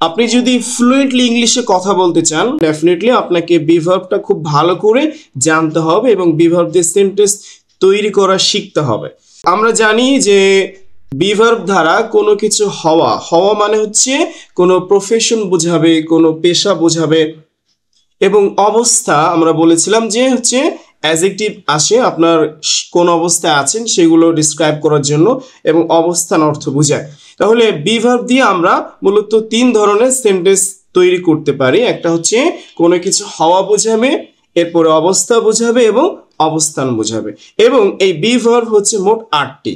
আপনি যদি ফ্লুয়েন্টলি ইংলিশে কথা বলতে চান ডেফিনেটলি আপনাকে বি ভার্বটা খুব ভালো করে জানতে হবে এবং বি ভার্ব দিয়ে সেন্টেন্স তৈরি করা শিখতে হবে। আমরা জানি যে বি ভার্ব দ্বারা কোনো কিছু হওয়া হওয়া মানে হচ্ছে কোনো প্রফেশন বোঝাবে, কোনো পেশা বোঝাবে, এবং অবস্থা আমরা বলেছিলাম যে হচ্ছে অ্যাডজেক্টিভ আসে আপনার কোন অবস্থায় আছেন সেগুলো ডিসক্রাইব করার জন্য এবং অবস্থান অর্থ বোঝায়। তাহলে বি ভার্ব দিয়ে আমরা মূলত তিন ধরনের সেন্টেন্স তৈরি করতে পারি। একটা হচ্ছে কোনো কিছু হওয়া বোঝাবে, এরপরে অবস্থা বোঝাবে এবং অবস্থান বোঝাবে। এবং এই বি ভার্ব হচ্ছে মোট ৮টি: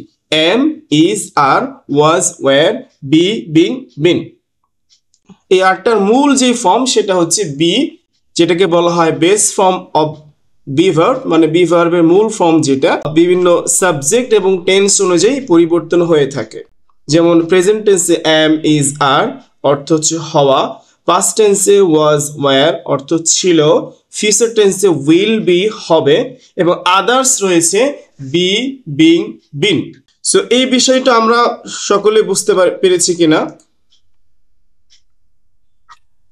am, is, are, was, were, be, being, been. এই ৮টার মূল যে ফর্ম সেটা হচ্ছে বি, যেটাকে বলা হয় base form of be verb, মানে বি ভার্বের মূল ফর্ম, যেটা বিভিন্ন সাবজেক্ট এবং টেন্স অনুযায়ী পরিবর্তন হয়ে থাকে। যেমন প্রেজেন্ট টেন্সে এম, ইজ, আর অর্থ হচ্ছে হওয়া, পাস্ট টেন্সে ওয়াজ, ওয়্যার অর্থ ছিল, ফিউচার টেন্সে উইল বি হবে, এবং আদার্স রয়েছে বি, বিং, বিন। সো এই বিষয়টা আমরা সকলে বুঝতে পেরেছি কিনা?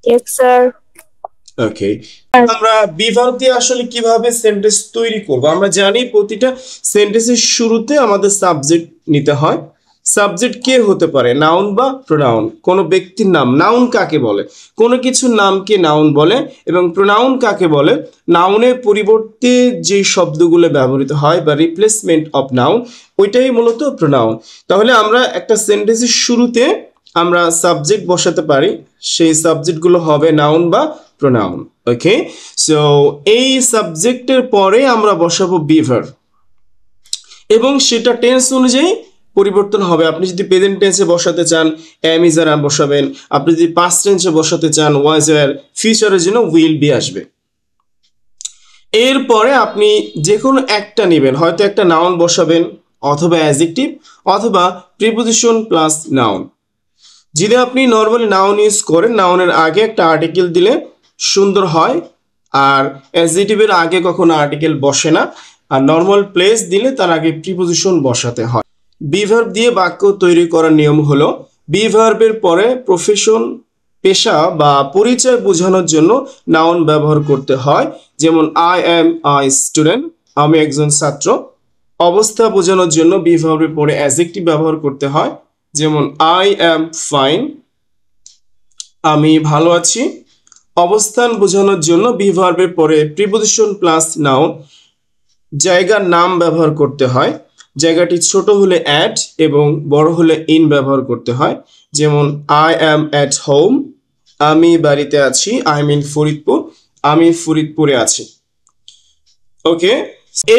Yes, sir. ওকে, আমরা বি ভার্ব দিয়ে আসলে কিভাবে সেন্টেন্স তৈরি করব? আমরা জানি প্রতিটা সেন্টেন্সের শুরুতে আমাদের সাবজেক্ট নিতে হয়। সাবজেক্ট কে হতে পারে? নাউন বা প্রোনাউন। কোনো ব্যক্তির নাম, নাউন কাকে বলে? কোনো কিছুর নামকে নাউন বলে। এবং প্রোনাউন কাকে বলে? নাউনের পরিবর্তে যে শব্দগুলো ব্যবহৃত হয় বা রিপ্লেসমেন্ট অফ নাউন, ওইটাই মূলত প্রোনাউন। তাহলে আমরা একটা সেন্টেন্সের শুরুতে আমরা সাবজেক্ট বসাতে পারি, সেই সাবজেক্টগুলো হবে নাউন বা প্রোনাউন। ওকে, সো এই সাবজেক্টের পরে আমরা বসাবো বি ভার্ব এবং সেটা টেন্স অনুযায়ী পরিবর্তন হবে। আপনি যদি প্রেজেন্ট টেন্সে বসাতে চান এম, ইজ, আর বসাবেন। আপনি যদি পাস্ট টেন্সে বসাতে চান ওয়াজ, ওয়্যার, ফিউচারের জন্য উইল বি আসবে। এরপরে আপনি যে কোনো একটা নেবেন, হয়তো একটা নাউন বসাবেন অথবা অ্যাডজেক্টিভ অথবা প্রিপোজিশন প্লাস নাউন। যদি আপনি নর্মালি নাউন ইউজ করেন, নাউনের আগে একটা আর্টিকেল দিলে সুন্দর হয়, আর অ্যাডজেক্টিভের আগে কখনো আর্টিকেল বসে না, আর নর্মাল প্লেস দিলে তার আগে প্রিপোজিশন বসাতে হয়। বি ভার্ব দিয়ে বাক্য তৈরি করার নিয়ম হলো বি ভার্বের পরে প্রফেশন, পেশা বা পরিচয় বোঝানোর জন্য নাউন ব্যবহার করতে হয়। যেমন আই অ্যাম আই স্টুডেন্ট, আমি একজন ছাত্র। অবস্থা বোঝানোর জন্য বি ভার্বের পরে অ্যাডজেক্টিভ ব্যবহার করতে হয়। যেমন আই অ্যাম ফাইন, আমি ভালো আছি। অবস্থান বোঝানোর জন্য বি ভার্বের পরে প্রিপোজিশন প্লাস নাউন, জায়গার নাম ব্যবহার করতে হয়। জায়গাটি ছোট হলে অ্যাট এবং বড় হলে ইন ব্যবহার করতে হয়। যেমন আই অ্যাম অ্যাট হোম, আমি বাড়িতে আছি। আই মিন ফরিদপুর, আমি ফরিদপুরে আছি। ওকে,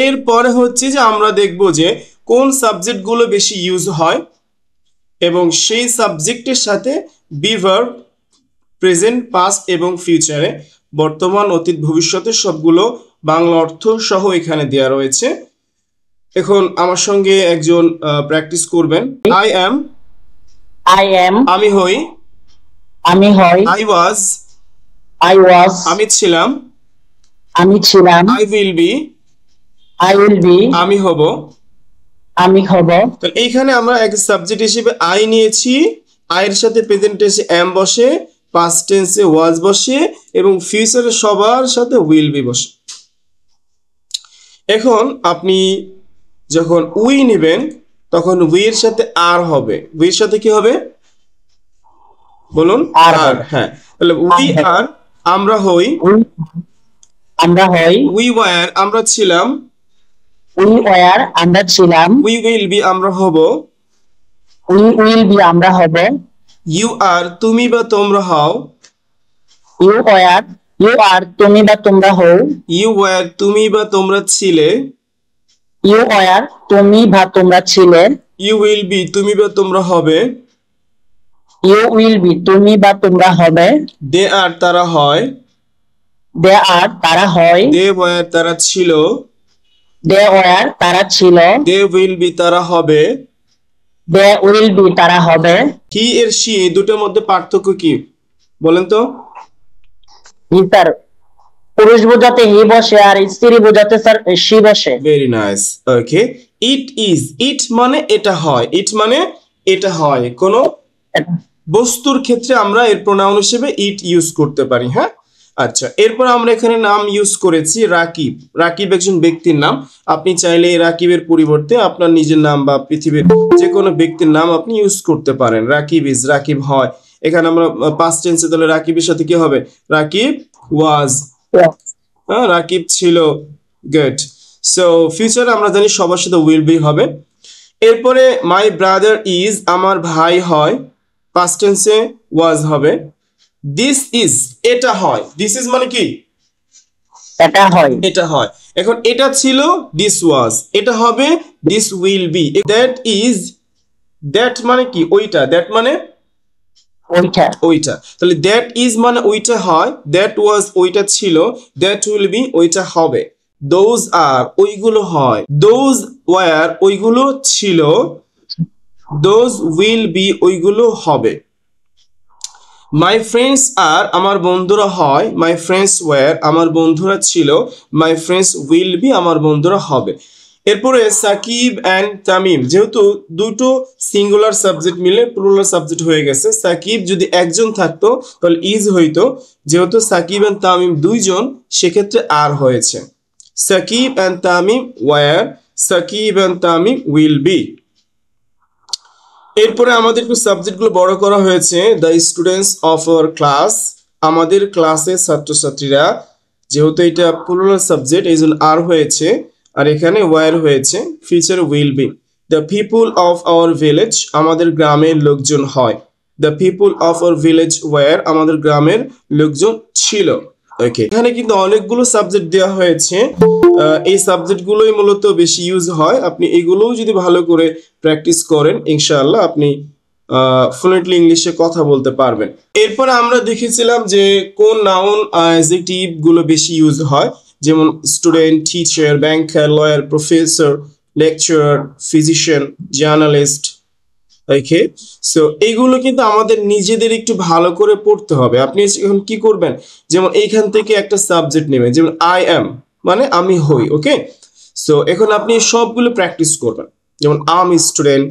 এরপরে হচ্ছে যে আমরা দেখব যে কোন সাবজেক্টগুলো বেশি ইউজ হয় এবং সেই সাবজেক্টের সাথে বি ভার্ব প্রেজেন্ট, পাস্ট এবং ফিউচারে, বর্তমান, অতীত, ভবিষ্যতের সবগুলো বাংলা অর্থ সহ এখানে দেওয়া রয়েছে। এখন আমার সঙ্গে একজন প্র্যাকটিস করবেন। আই অ্যাম, আমি হই। আই ওয়াজ, আমি ছিলাম। আই উইল বি, আমি হব। তাহলে এইখানে আমরা এক সাবজেক্ট হিসেবে আই নিয়েছি, আয়ের সাথে প্রেজেন্ট টেন্সে এম বসে, পাস্ট টেন্সে ওয়াজ বসে এবং ফিউচারে সবার সাথে উইল বি বসে। এখন আপনি যখন উই নেবেন তখন উই এর সাথে আর হবে। উই এর সাথে কি হবে বলুন? আর। হ্যাঁ, তাহলে উই আর, আমরা হই। উই ওয়্যার, আমরা ছিলাম। উই উইল বি, আমরা হব। ইউ আর, তুমি বা তোমরা হও। ইউ ওয়্যার, তুমি বা তোমরা ছিলে। ইউ উইল বি, তুমি বা তোমরা হবে। দে আর, তারা হয়। দে ওয়্যার, তারা ছিল। দে উইল বি, তারা হবে। হি এর সি, এই দুটোর মধ্যে পার্থক্য কি বলেন তো? পুরুষ বোঝাতে হি বসে আর স্ত্রী বোঝাতে স্যার সি বসে। Very nice. Okay, it is, it মানে এটা হয়। ইট মানে এটা হয়, কোনো বস্তুর ক্ষেত্রে আমরা এর প্রোনাউন হিসেবে ইট ইউজ করতে পারি। হ্যাঁ, আচ্ছা, এরপর আমরা এখানে নাম ইউজ করেছি রাকিব। রাকিব একজন ব্যক্তির নাম। আপনি চাইলে রাকিবের পরিবর্তে আপনার নিজের নাম বা পৃথিবীর যে কোনো ব্যক্তির নাম আপনি ইউজ করতে পারেন। রাকিব ইজ, রাকিব হয়। এখানে আমরা পাস্ট টেন্সে তাহলে রাকিবের সাথে কি হবে? রাকিব ওয়াজ, হ্যাঁ, রাকিব ছিল। গুড। সো ফিউচারে আমরা জানি সবার সাথে উইল বি হবে। এরপরে মাই ব্রাদার ইজ, আমার ভাই হয়, পাস্ট টেন্সে ওয়াজ হবে। দিস ইজ, এটা হয়। দিস ইজ মানে কি? এটা হয়। এটা হয়। এখন এটা ছিল দিস ওয়াজ, এটা হবে this will be. That is, that মানে কি? ওইটা। দ্যাট মানে ওইটা। ওইটা। তাহলে দ্যাট ইজ মানে ওইটা হয়, দ্যাট ওয়াজ ওইটা ছিল, দ্যাট উইল বি ওইটা হবে। দোজ আর, ওইগুলো হয়। দোজ ওয়ার, ওইগুলো ছিল। দোজ উইল বি, ওইগুলো হবে। মাই ফ্রেন্ডস আর, আমার বন্ধুরা হয়। মাই ফ্রেন্ডস ওয়ার, আমার বন্ধুরা ছিল। মাই ফ্রেন্ডস উইল বি, আমার বন্ধুরা হবে। এরপরে সাকিব অ্যান্ড তামিম, যেহেতু দুটো সিঙ্গুলার সাবজেক্ট মিলে প্লুরাল সাবজেক্ট হয়ে গেছে, সাকিব যদি একজন থাকতো তাহলে ইজ হইতো। যেহেতু সাকিব অ্যান্ড তামিম দুইজন, সেক্ষেত্রে আর হয়েছে। Shakib and Tamim were, Shakib and Tamim will be. এরপরে আমাদের একটু সাবজেক্টগুলো বড় করা হয়েছে। The students of our class, আমাদের ক্লাসের ছাত্রছাত্রীরা। যেহেতু এটা প্লুরাল সাবজেক্ট এই জন্য আর হয়েছে, আর এখানে ওয়ার হয়েছে। Future will be. The people of our village, আমাদের গ্রামের লোকজন হয়। The people of our village were, আমাদের গ্রামের লোকজন ছিল। ওকে, এখানে কিন্তু অনেকগুলো সাবজেক্ট দেওয়া হয়েছে। এই সাবজেক্টগুলোই মূলত বেশি ইউজ হয়। আপনি এগুলোও যদি ভালো করে প্র্যাকটিস করেন, ইনশাআল্লাহ আপনি ফ্লুয়েন্টলি ইংলিশে কথা বলতে পারবেন। এরপর আমরা দেখেছিলাম যে কোন নাউন অ্যাডজেক্টিভ গুলো বেশি ইউজ হয়, যেমন student, teacher, banker, lawyer, professor, lecturer, physician, journalist. Okay, so এইগুলো কিন্তু আমাদের নিজেদের একটু ভালো করে পড়তে হবে। আপনি এখন কি করবেন, যেমন এইখান থেকে একটা সাবজেক্ট নেবেন, যেমন আই অ্যাম মানে আমি হই। ওকে, সো এখন আপনি সবগুলো প্র্যাকটিস করবেন। যেমন I'm student,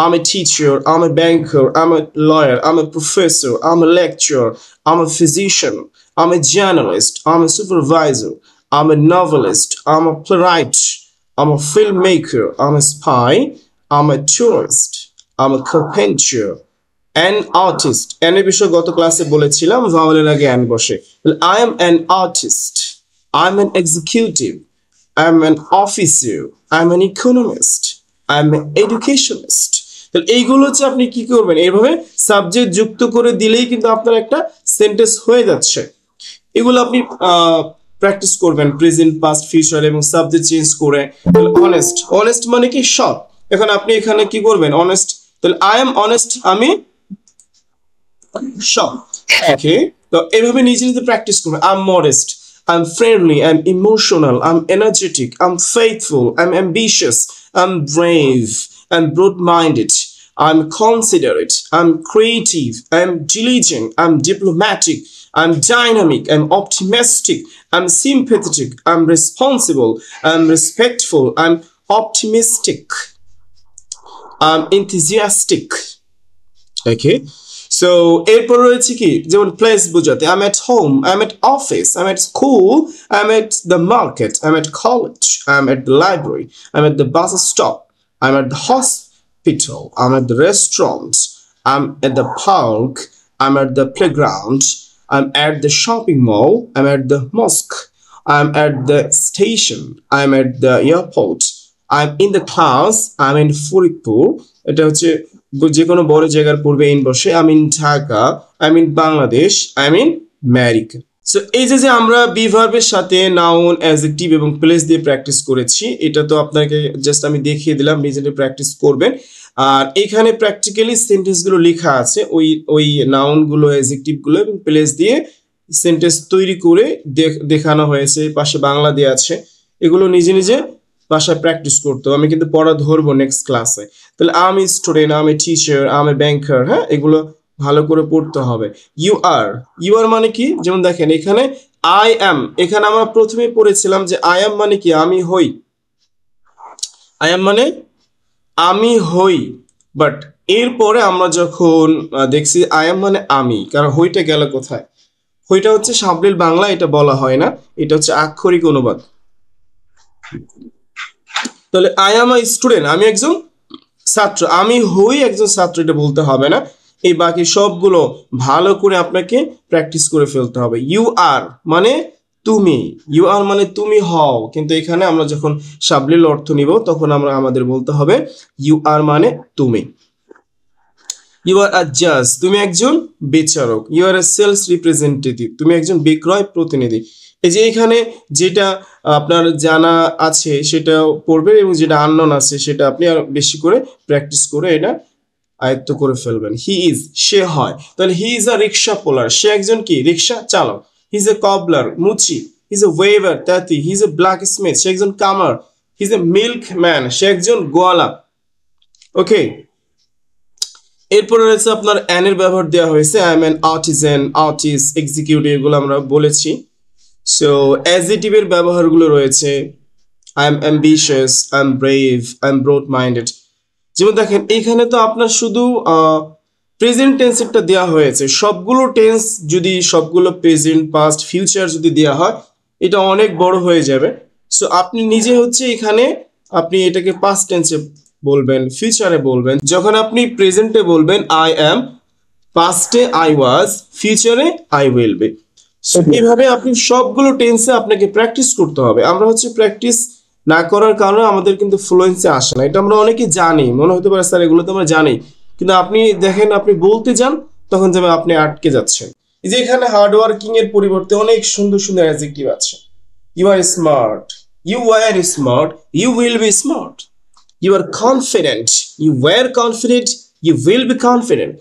I'm a teacher, I'm a banker, I'm a lawyer, I'm a professor, I'm a lecturer, I'm a physician, I'm a journalist, I'm a supervisor, I'm a novelist, I'm a playwright, I'm a film maker, I'm a spy, I'm a tourist, I'm a carpenter, an artist. An এর বিষয়ে গত ক্লাসে বলেছিলাম, ভাওয়েলের আগে an বসে। I am an artist, I am an executive, I am an officer, I am an economist, I am an educationist. তাহলে এইগুলো হচ্ছে আপনি কি করবেন, এইভাবে সাবজেক্ট যুক্ত করে দিলেই কিন্তু আপনার একটা সেন্টেন্স হয়ে যাচ্ছে। এগুলো আপনি প্র্যাকটিস করবেন প্রেজেন্ট, পাস্ট, ফিউচার এবং সাবজেক্ট চেঞ্জ করে। অনেস্ট, অনেস্ট মানে কি? সৎ। এখন আপনি এখানে কি করবেন, অনেস্ট। তাহলে আই এম অনেস্ট, আমি সৎ। ওকে, তো এইভাবে নিজে নিজে প্র্যাকটিস করবেন। I am modest, I am friendly, I am emotional, I am energetic, I am faithful, I am ambitious, I am brave, I am broad minded, I am considerate, I am creative, I am diligent, I am diplomatic, I am dynamic, I am optimistic, I am sympathetic, I am responsible, I am respectful, I am optimistic, I am enthusiastic. Okay, so এরপর রয়েছে কি, যেমন place বোঝাতে I'm at home, I'm at office, I'm at school, I'm at the market, I'm at college, I'm at the library, I'm at the bus stop, I'm at the hospital, I'm at the restaurant, I'm at the park, I'm at the playground, I'm at the shopping mall, I'm at the mosque, I'm at the station, I'm at the airport, I'm in the class, I'm in Faridpur. এটা হচ্ছে যে কোনো বড় জায়গার পূর্বে in বসে। I mean Dhaka, I mean Bangladesh, I mean America. So এই যে আমরা বি ভার্বের সাথে নাউন, অ্যাডজেক্টিভ এবং প্লেস দিয়ে প্র্যাকটিস করেছি, এটা তো আপনাকে জাস্ট আমি দেখিয়ে দিলাম, নিজে প্র্যাকটিস করবেন। আর এখানে প্র্যাকটিক্যালি সেন্টেন্সগুলো লেখা আছে, ওই নাউনগুলো, অ্যাডজেক্টিভগুলো এবং প্লেস দিয়ে সেন্টেন্স তৈরি করে দেখানো হয়েছে। পাশে বাংলা দেওয়া আছে, এগুলো নিজে নিজে বাসায় প্র্যাকটিস করতে হবে। আমি কিন্তু পড়া ধরবো নেক্সট ক্লাসে। তাহলে আমি স্টুডেন্ট, আমি টিচার, আমি ব্যাংকার, হ্যাঁ, এগুলো ভালো করে পড়তে হবে। ইউ আর, ইউ আর মানে কি, যেমন দেখেন এখানে আই অ্যাম, এখানে আমরা প্রথমে পড়েছিলাম যে আই অ্যাম মানে কি, আমি হই। আই অ্যাম মানে আমি হই, বাট এরপরে আমরা যখন দেখছি আই এম মানে আমি, কারণ হইটা গেল কোথায়? হইটা হচ্ছে সাবলীল বাংলা, এটা বলা হয় না, এটা হচ্ছে আক্ষরিক অনুবাদ। তাহলে আই এম আ স্টুডেন্ট, আমি একজন ছাত্র, আমি হই একজন ছাত্র, এটা বলতে হবে না। এই বাকি সবগুলো ভালো করে আপনাকে প্র্যাকটিস করে ফেলতে হবে। ইউ আর মানে তুমি, ইউ আর মানে তুমি হও, কিন্তু এখানে আমরা যখন সাবলীল অর্থ নিব তখন আমরা আমাদের বলতে হবে ইউ আর মানে তুমি। ইউ আর আ জাজ, তুমি একজন বিচারক। You are a sales representative, তুমি একজন বিক্রয় প্রতিনিধি। এই যে এখানে যেটা আপনার জানা আছে সেটা পড়বেন, এবং যেটা আননোন আছে সেটা আপনি আর বেশি করে প্র্যাকটিস করে এটা আয়ত্ত করে ফেলবেন। হি ইজ, সে হয়, তাহলে হি ইজ আ রিক্সা পোলার, সে একজন কি রিক্সা চালক। হি ইজ এ কবলার, মুচি। হি ইজ এ ওয়েভার, তাঁতি। He is a blacksmith, সে একজন কামার। He is a milkman, সে একজন গোয়ালা। ওকে, এরপরে রয়েছে আপনার অ্যান এর ব্যবহার দেওয়া হয়েছে। I am an artisan, artist, executive, এগুলো আমরা বলেছি। সো অ্যাডজেটিভের ব্যবহারগুলো রয়েছে। I am ambitious, I am brave, I am broad minded. যেমন দেখেন এখানে তো আপনার শুধু প্রেজেন্ট টেন্সেরটা দেওয়া হয়েছে। সবগুলো টেন্স যদি সবগুলো প্রেজেন্ট, পাস্ট, ফিউচার যদি দেওয়া হয় এটা অনেক বড় হয়ে যাবে। সো আপনি নিজে হচ্ছে এখানে আপনি এটাকে পাস্ট টেন্সে বলবেন, ফিউচারে বলবেন। যখন আপনি প্রেজেন্টে বলবেন আই অ্যাম, পাস্টে আই ওয়াজ, ফিউচারে আই উইল বি। এইভাবে আপনি সবগুলো টেন্সে আপনাকে প্র্যাকটিস করতে হবে। আমরা হচ্ছে প্র্যাকটিস না করার কারণে আমাদের কিন্তু ফ্লুয়েন্সি আসে না, এটা আমরা অনেকে জানি, মনে হতে পারে স্যার এগুলো তো আমরা জানি, কিন্তু আপনি দেখেন আপনি বলতে যান তখন যাবে আপনি আটকে যাচ্ছেন। এই যে এখানে হার্ড ওয়ার্কিং এর পরিবর্তে অনেক সুন্দর সুন্দর অ্যাডজেক্টিভ আছে। You are smart, you were smart, you will be smart. You are confident, you were confident, you will be confident.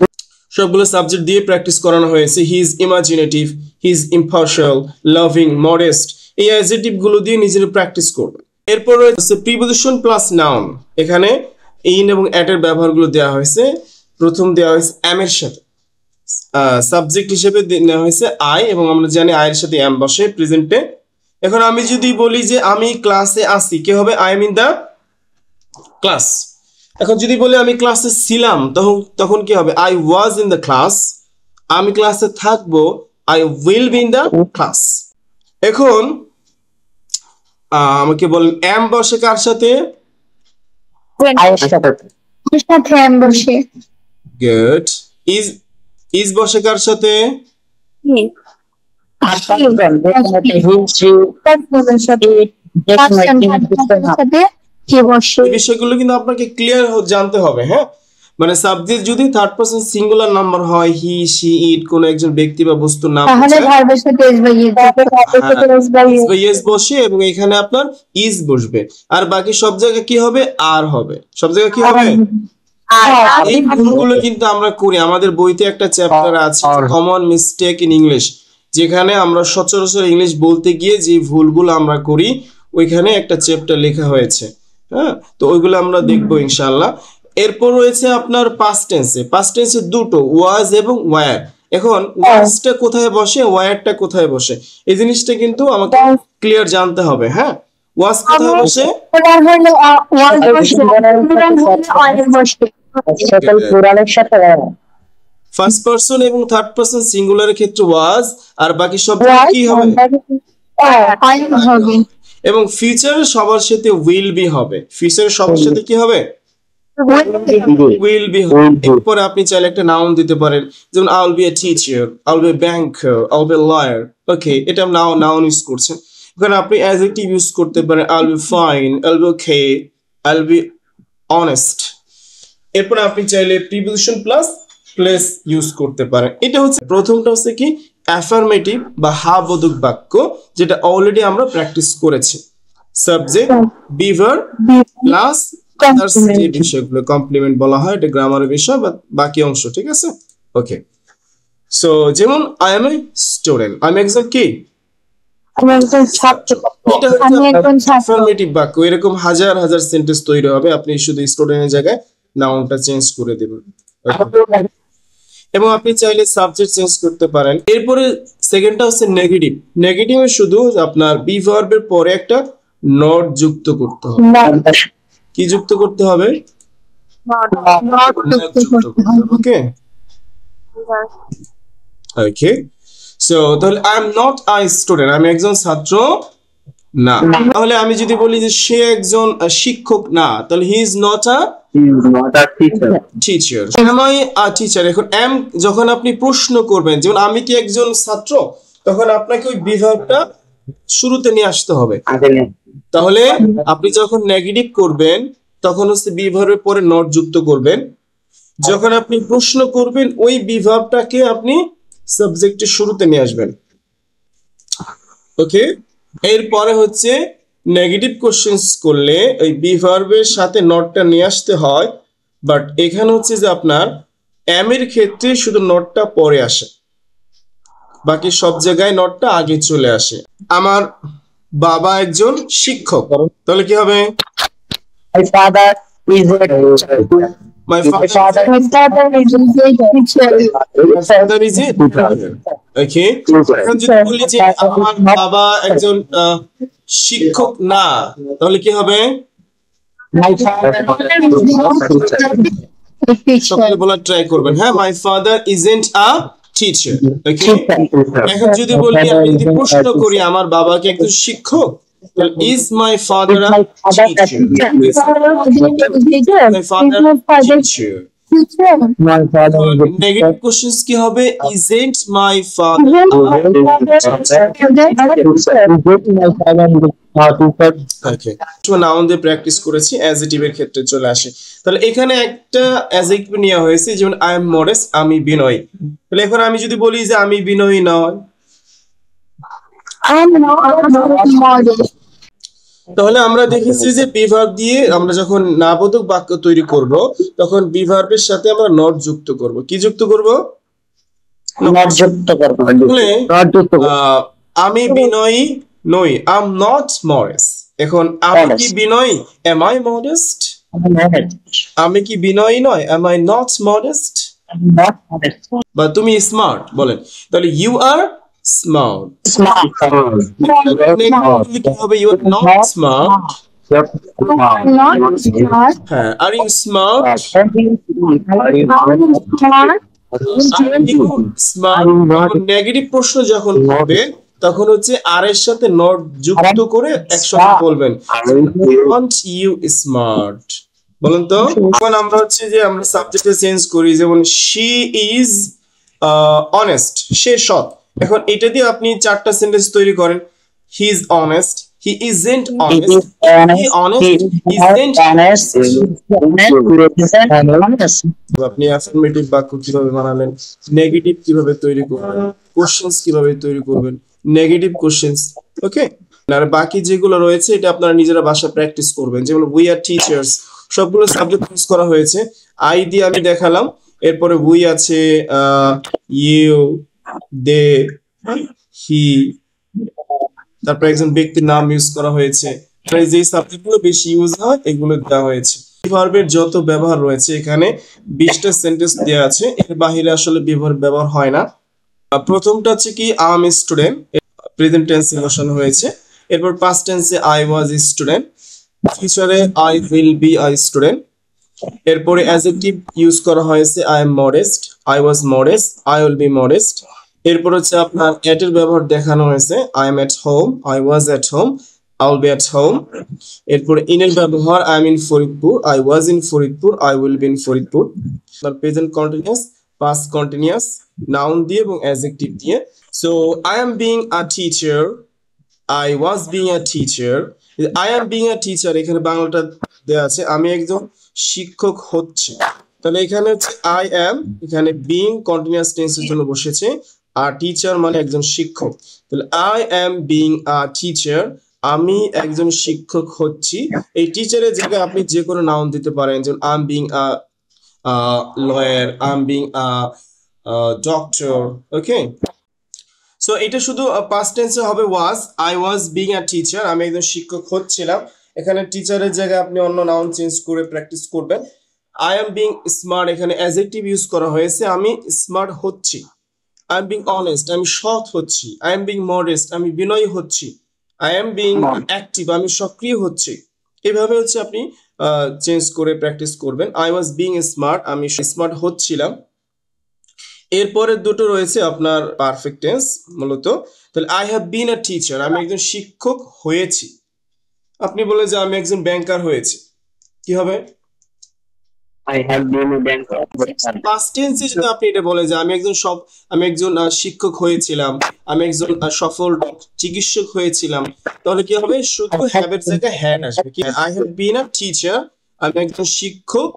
সবগুলো সাবজেক্ট দিয়ে প্র্যাকটিস করানো হয়েছে। He is imaginative, he is impartial, loving, modest. এই adjective গুলো দিয়ে নিজের practice করবেন। এরপর রয়েছে প্রিপোজিশন প্লাস নাউন। এখানে ইন এবং অ্যাট এর ব্যবহারগুলো দেওয়া হয়েছে। প্রথম দেওয়া হয়েছে অ্যাম এর সাথে, সাবজেক্ট হিসেবে নেওয়া হয়েছে আই, এবং আমরা জানি আই এর সাথে অ্যাম বসে প্রেজেন্টে। এখন আমি যদি বলি যে আমি ক্লাসে আসি, কি হবে? I am in the class. এখন যদি বলি আমি ক্লাসে ছিলাম, তখন কি হবে? I was in the class. আমি ক্লাসে থাকবো, I will be in the class. এখন আমাকে বলেন এম বসে কার সাথে? গুড। ইজ বসে কার সাথে? এই বিষয়গুলো কিন্তু আপনাকে ক্লিয়ার জানতে হবে। হ্যাঁ, মানে সাবজেক্ট যদি থার্ড পারসন সিঙ্গুলার নাম্বার হয়, হি, সি, ইট, কোন একজন ব্যক্তি বা বস্তুর নাম ইয়েস বসে, এবং এখানে আপনার ইজ বসবে। আর বাকি সব জায়গায় কি হবে? আর হবে। সব জায়গায় কি হবে? এই ভুলগুলো কিন্তু আমরা করি। আমাদের বইতে একটা চ্যাপ্টার আছে কমন মিস্টেক ইন ইংলিশ, যেখানে আমরা সচরাচর ইংলিশ বলতে গিয়ে যে ভুলগুলো আমরা করি ওইখানে একটা চ্যাপ্টার লেখা হয়েছে। হ্যাঁ, তো ওইগুলো আমরা দেখবো ইনশাআল্লাহ। এরপর রয়েছে আপনার পাস্ট টেন্সে। পাস্ট টেন্সে দুটো, ওয়াজ এবং ওয়্যার। এখন ওয়াজটা কোথায় বসে, ওয়্যারটা কোথায় বসে, এই জিনিসটা কিন্তু আমাকে ক্লিয়ার জানতে হবে। হ্যাঁ, ওয়াজ কোথায় বসে? ফার্স্ট পারসন এবং থার্ড পারসন সিঙ্গুলারের ক্ষেত্রে ওয়াজ, আর বাকি সব কি হবে? এবং ফিউচারে সবার সাথে উইল বি হবে। ফিউচারে সবার সাথে কি হবে? উইল বি হবে। এরপরে আপনি চাইলে একটা নাউন দিতে পারেন, যেমন I will be a teacher, I will be a banker, I will be a lawyer. Okay, এটা নাউন ইউজ করছেন। এখানে আপনি অ্যাডজেক্টিভ ইউজ করতে পারেন, I will be fine, I will B okay, I will be honest. এরপর আপনি চাইলে preposition plus place use করতে পারেন। এটা হচ্ছে প্রথমটা হচ্ছে কি অ্যাফার্মেটিভ বা হা বোধক বাক্য, যেটা অলরেডি আমরা প্র্যাকটিস করেছি। সাবজেক্ট, বিভার প্লাস যে বিষয়গুলো কমপ্লিমেন্ট বলা হয়, এটা গ্রামারের বিষয় বা বাকি অংশ। ঠিক আছে? ওকে, সো যেমন আই এম এ স্টুডেন্ট, আমি একজন কি? এটা হচ্ছে অ্যাফার্মেটিভ বাক্য। এরকম হাজার হাজার সেন্টেন্স তৈরি হবে, আপনি শুধু স্টুডেন্টের জায়গায় নাউনটা চেঞ্জ করে দেবেন। এবং আপনি চাইলে সাবজেক্ট চেঞ্জ করতে পারেন। এরপরে সেকেন্ডটা হচ্ছে নেগেটিভ। নেগেটিভে শুধু আপনার বি ভার্বের পরে একটা নট যুক্ত করতে হবে। কি যুক্ত করতে হবে? not যুক্ত করতে হবে ওকে ওকে সো তাহলে I am not a student আমি একজন ছাত্র না তাহলে আমি যদি বলি যে সে একজন শিক্ষক না তাহলে he is not a teacher am I a teacher এখন am যখন আপনি প্রশ্ন করবেন যেমন আমি কি একজন ছাত্র তখন আপনাকে ওই বিভাগটা শুরুতে নিয়ে আসতে হবে তাহলে আপনি যখন নেগেটিভ করবেন তখন হচ্ছে বিভাগের পরে নট যুক্ত করবেন যখন আপনি প্রশ্ন করবেন ওই বিভাগটাকে আপনি সাবজেক্টের শুরুতে নিয়ে আসবেন ওকে এরপরে হচ্ছে নেগেটিভ কোশ্চেন্স করলে ওই বিভার্বের সাথে নটটা নিয়ে আসতে হয় বাট এখানে হচ্ছে যে আপনার এম এর ক্ষেত্রে শুধু নটটা পরে আসে বাকি সব জায়গায় নটটা আগে চলে আসে আমার বাবা একজন শিক্ষক তাহলে কি হবে My father is a my my father My father is a teacher. Father is a okay এখন যদি বলি যে আমার বাবা একজন শিক্ষক না তাহলে কি হবে my father A teacher. সকালে বলার ট্রাই করবেন হ্যাঁ my father isn't a teacher okay এখন যদি বলি আমি যদি প্রশ্ন করি আমার বাবা কি একজন শিক্ষক is my father a teacher my father teacher my father is a negative questions কি হবে ইজেন্ট মাই ফাদার ওকে তো নাউন দিয়ে প্র্যাকটিস করেছি অ্যাডজেক্টিভের ক্ষেত্রে চলে আসে তাহলে এখানে একটা অ্যাডজেক্টিভ নেওয়া হয়েছে যেমন আই এম মডেস্ট আমি বিনয়ী তাহলে এখন আমি যদি বলি যে আমি বিনয়ী নয় I'm not modest. তাহলে আমরা দেখেছি যে বিভার্ব দিয়ে আমরা যখন নাবোধক বাক্য তৈরি করব তখন বিভার্বের সাথে আমরা নট যুক্ত করব কি যুক্ত করব not যুক্ত করব তাহলে not যুক্ত আমি বিনয়ী নই আই এম নট মডেস্ট এখন আমি কি বিনয়ী এম আই মডেস্ট আমি কি বিনয়ী নয় am I not modest not modest বা তুমি স্মার্ট বলেন তাহলে ইউ আর স্মার্ট smart কি হবে you are not smart Not smart. হ্যাঁ are you smart Smart. Smart negative প্রশ্ন যখন হবে তখন হচ্ছে আর এর সাথে নট যুক্ত করে একসাথে বলবেন ওয়ান্ট ইউ স্মার্ট বলেন তো এখন আমরা হচ্ছে যে আমরা সাবজেক্টে চেঞ্জ করি যেমন শি ইজ অনেস্ট সে সৎ এখন এটা দিয়ে আপনি চারটা সেন্টেন্স তৈরি করেন he is honest he isn't honest he honest isn't আপনি অ্যাফার্মেটিভ বাক্য কিভাবে বানালেন নেগেটিভ কিভাবে তৈরি করবেন কোশ্চেনস কিভাবে তৈরি করবেন নেগেটিভ কোশ্চেনস ওকে আর বাকি যেগুলো রয়েছে এটা আপনারা নিজেরা বাসা প্র্যাকটিস করবেন যেমন উই আর টিচার্স সবগুলো সাবজেক্ট ইউজ করা হয়েছে আই দিয়ে আমি দেখালাম এরপরে উই আছে ইউ দে হি তারপর একজন ব্যক্তির নাম ইউজ করা হয়েছে যে সাবজেক্টগুলো বেশি ইউজ হয় এগুলো দেওয়া হয়েছে ভার্বের যত ব্যবহার রয়েছে এখানে 20টা সেন্টেন্স দেওয়া আছে এর বাইরে আসলে ব্যবহার হয় না প্রথমটা হচ্ছে কি আই এম স্টুডেন্ট প্রেজেন্ট টেন্সে বসানো হয়েছে এরপর পাস্ট টেন্সে আই ওয়াজ এ স্টুডেন্ট ফিউচারে I will be a student এরপরে অ্যাডজেক্টিভ ইউজ করা হয়েছে I am modest I was modest I will be modest এরপর হচ্ছে আপনার এট এর ব্যবহার দেখানো হয়েছে I am at home I was at home I will be at home এরপর ইন এর ব্যবহার I am in Faridpur I was in Faridpur I will be in Faridpur present continuous past continuous noun দিয়ে এবং অ্যাডজেক্টিভ দিয়ে so I am being a teacher I was being a teacher I am being a teacher এখানে বাংলাটা দেওয়া আছে আমি একজন শিক্ষক হচ্ছি তাহলে এখানে হচ্ছে আই এম এখানে বিং কন্টিনিউয়াস টেন্সের জন্য বসেছে আর টিচার মানে একজন শিক্ষক তাহলে I am being a teacher আমি একজন শিক্ষক হচ্ছি এই টিচারের জায়গায় আপনি যে কোনো নাউন দিতে পারেন যেমন I am being a lawyer I am being a doctor okay so এটা শুধু পাস্ট টেন্সে হবে was I was being a teacher আমি একজন শিক্ষক হচ্ছিলাম এখানে টিচারের জায়গায় আপনি অন্য নাউন চেঞ্জ করে প্র্যাকটিস করবেন আই এম বিং স্মার্ট এখানে অ্যাডজেক্টিভ ইউজ করা হয়েছে আমি স্মার্ট হচ্ছি আই এম বিং অনেস্ট আমি সৎ হচ্ছি আই এম বিং মডেস্ট আমি বিনয়ী হচ্ছি আই এম বিং অ্যাক্টিভ আমি সক্রিয় হচ্ছি এভাবে হচ্ছে আপনি চেঞ্জ করে প্র্যাকটিস করবেন। আই ওয়াজ বিং স্মার্ট, আমি স্মার্ট হচ্ছিলাম। এরপরের দুটো রয়েছে আপনার পারফেক্ট টেন্স মূলত। তাহলে I have been a teacher, আমি একজন শিক্ষক হয়েছি। আপনি বলে যে আমি একজন ব্যাংকার হয়েছি, কি হবে? I have been a banker. Past টেন্সে যদি আপনি এটা বলে যে আমি একজন শিক্ষক হয়েছিলাম, আমি একজন সফল চিকিৎসক হয়েছিলাম, তাহলে কি হবে? শুধু হ্যাভের জায়গায় হ্যাড আসবে। কি I have been a teacher, আমি একজন শিক্ষক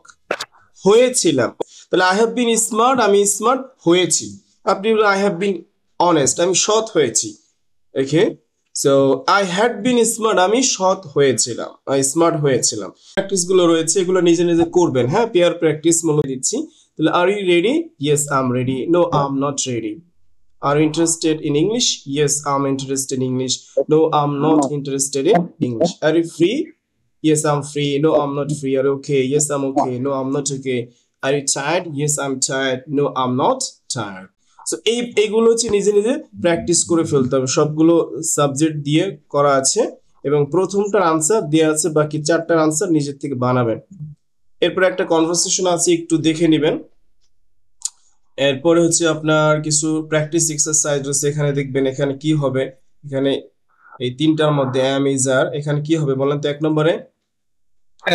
হয়েছিলাম। তাহলে আই হ্যাভ বিন স্মার্ট, আমি স্মার্ট হয়েছি। আপনি বলেন আই হ্যাভ বিন অনেস্ট, আমি সৎ হয়েছি। Okay, so I had been smart, আমি সৎ হয়েছিলাম, স্মার্ট হয়েছিলাম। প্র্যাকটিস গুলো রয়েছে, এগুলো নিজে নিজে করবেন। হ্যাঁ, পেয়ার প্র্যাকটিস মূলত দিচ্ছি। তাহলে are you ready? Yes I am ready. No I am not ready. Are you interested in English? Yes I am interested in English. No I am not interested in English. Are you free? Yes, I'm free. No, I'm not free. Are you okay? Yes, I'm okay. No, I'm not okay. Are you tired? Yes, I'm tired. No, I'm not tired. So এইগুলো হচ্ছে নিজে নিজে practice করে ফেলতে হবে। সবগুলো subject দিয়ে করা আছে এবং প্রথমটার আনসার দেওয়া আছে, বাকি চারটার আনসার নিজের থেকে বানাবেন। এরপর একটা কনভারসেশন আছে, একটু দেখে নেবেন। এরপরে হচ্ছে আপনার কিছু প্র্যাকটিস এক্সারসাইজ রয়েছে, এখানে দেখবেন। এখানে কি হবে? এখানে এই তিনটার মধ্যে am is are, এখানে কি হবে বলেন তো? এক নম্বরে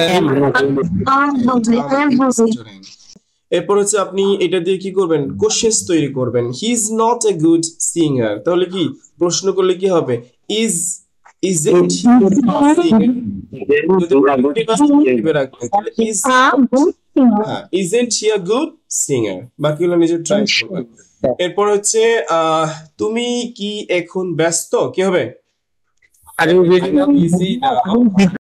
I'm hungry. এরপর হচ্ছে আপনি এটা দিয়ে কি করবেন? কোশ্চেন্স তৈরি করবেন। He is not a good singer, তাহলে কি প্রশ্ন করলে কি হবে? Isn't he a good singer, বাকিগুলো নিজে ট্রাই করবেন। এরপর হচ্ছে তুমি কি এখন ব্যস্ত, কি হবে? Are you ready now? Easy now.